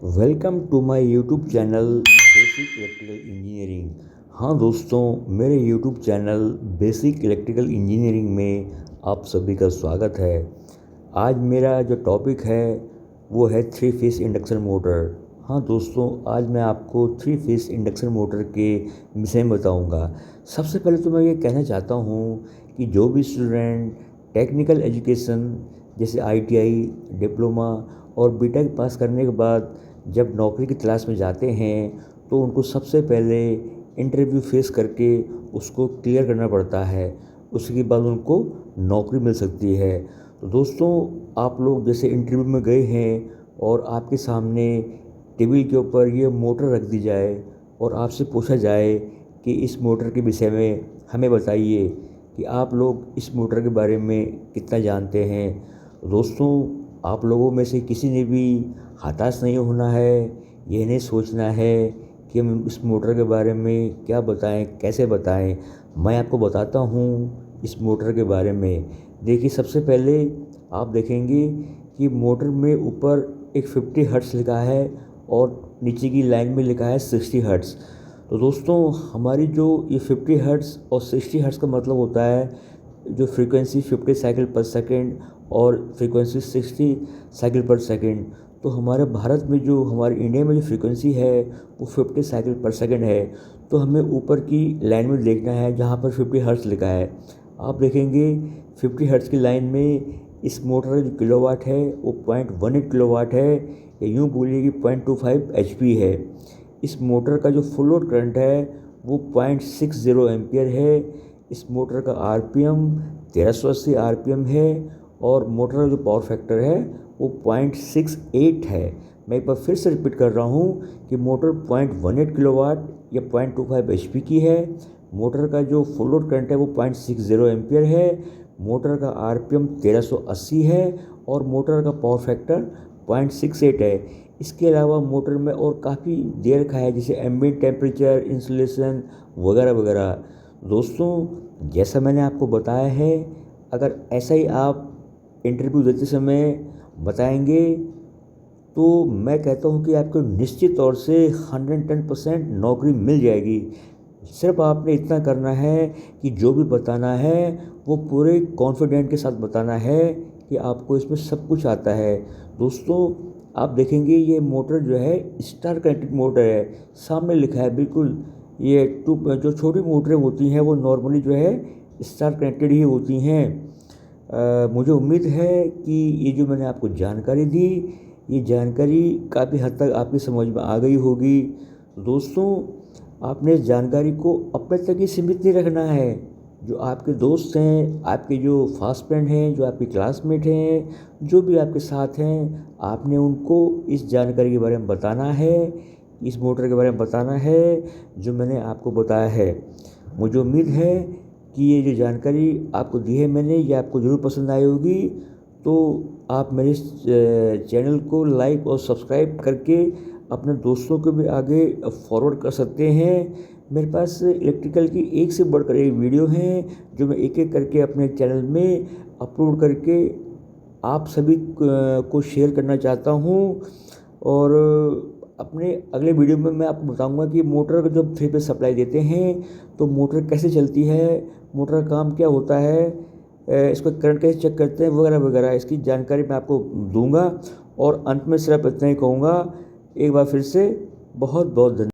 Welcome to my YouTube channel basic electrical engineering. हाँ दोस्तों, मेरे YouTube channel basic electrical engineering में आप सभी का स्वागत है। आज मेरा जो टॉपिक है वो है थ्री फेस इंडक्शन मोटर। हाँ दोस्तों, आज मैं आपको थ्री फेस इंडक्शन मोटर के विषय में बताऊंगा। सबसे पहले तो मैं ये कहना चाहता हूँ कि जो भी स्टूडेंट टेक्निकल एजुकेशन जैसे आईटीआई, डिप्लोमा और बीटेक पास करने के बाद जब नौकरी की तलाश में जाते हैं तो उनको सबसे पहले इंटरव्यू फेस करके उसको क्लियर करना पड़ता है। उसके बाद उनको नौकरी मिल सकती है। तो दोस्तों, आप लोग जैसे इंटरव्यू में गए हैं और आपके सामने टेबल के ऊपर ये मोटर रख दी जाए और आपसे पूछा जाए कि इस मोटर के विषय में हमें बताइए कि आप लोग इस मोटर के बारे में कितना जानते हैं। दोस्तों, आप लोगों में से किसी ने भी हताश नहीं होना है। ये नहीं सोचना है कि हम इस मोटर के बारे में क्या बताएं, कैसे बताएं। मैं आपको बताता हूँ इस मोटर के बारे में। देखिए, सबसे पहले आप देखेंगे कि मोटर में ऊपर एक 50 हर्ट्ज़ लिखा है और नीचे की लाइन में लिखा है 60 हर्ट्ज़। तो दोस्तों, हमारी जो ये 50 हर्ट्ज़ और 60 हर्ट्ज़ का मतलब होता है जो फ्रीक्वेंसी 50 साइकिल पर सेकेंड और फ्रीक्वेंसी 60 साइकिल पर सेकेंड। तो हमारे भारत में जो हमारे इंडिया में जो फ्रीक्वेंसी है वो 50 साइकिल पर सेकेंड है। तो हमें ऊपर की लाइन में देखना है जहाँ पर 50 हर्ट्ज़ लिखा है। आप देखेंगे 50 हर्ट्ज़ की लाइन में इस मोटर का जो किलोवाट है वो 0.18 किलोवाट है, या यूँ बोलिए कि 0.25 HP है। इस मोटर का जो फुल लोड करंट है वो 0.60 एम्पियर है। इस मोटर का आरपीएम 1380 आरपीएम है और मोटर का जो पावर फैक्टर है वो 0.68 है। मैं एक बार फिर से रिपीट कर रहा हूँ कि मोटर 0.18 किलोवाट या 0.25 HP की है। मोटर का जो फुल लोड करंट है वो 0.60 एम्पियर है। मोटर का आरपीएम 1380 है और मोटर का पावर फैक्टर 0.68 है। इसके अलावा मोटर में और काफ़ी दे रखा है, जैसे एम्बिएंट टेम्परेचर, इंसुलेशन वगैरह वगैरह। दोस्तों, जैसा मैंने आपको बताया है, अगर ऐसा ही आप इंटरव्यू देते समय बताएंगे तो मैं कहता हूं कि आपको निश्चित तौर से 110% नौकरी मिल जाएगी। सिर्फ आपने इतना करना है कि जो भी बताना है वो पूरे कॉन्फिडेंट के साथ बताना है कि आपको इसमें सब कुछ आता है। दोस्तों, आप देखेंगे ये मोटर जो है स्टार कनेक्टेड मोटर है। सामने लिखा है बिल्कुल। ये जो छोटी मोटरें होती हैं वो नॉर्मली जो है स्टार कनेक्टेड ही होती हैं। मुझे उम्मीद है कि ये जो मैंने आपको जानकारी दी, ये जानकारी काफ़ी हद तक आपकी समझ में आ गई होगी। दोस्तों, आपने इस जानकारी को अपने तक ही सीमित नहीं रखना है। जो आपके दोस्त हैं, आपके जो फास्ट फ्रेंड हैं, जो आपके क्लासमेट हैं, जो भी आपके साथ हैं, आपने उनको इस जानकारी के बारे में बताना है, इस मोटर के बारे में बताना है जो मैंने आपको बताया है। मुझे उम्मीद है कि ये जो जानकारी आपको दी है मैंने, ये आपको ज़रूर पसंद आई होगी। तो आप मेरे इस चैनल को लाइक और सब्सक्राइब करके अपने दोस्तों को भी आगे फॉरवर्ड कर सकते हैं। मेरे पास इलेक्ट्रिकल की एक से बढ़कर एक वीडियो हैं जो मैं एक एक करके अपने चैनल में अपलोड करके आप सभी को शेयर करना चाहता हूँ। और अपने अगले वीडियो में मैं आपको बताऊंगा कि मोटर का जब थ्री फेज सप्लाई देते हैं तो मोटर कैसे चलती है, मोटर का काम क्या होता है, इसको करंट कैसे चेक करते हैं वगैरह वगैरह। इसकी जानकारी मैं आपको दूंगा। और अंत में सिर्फ इतना ही कहूँगा, एक बार फिर से बहुत बहुत धन्यवाद।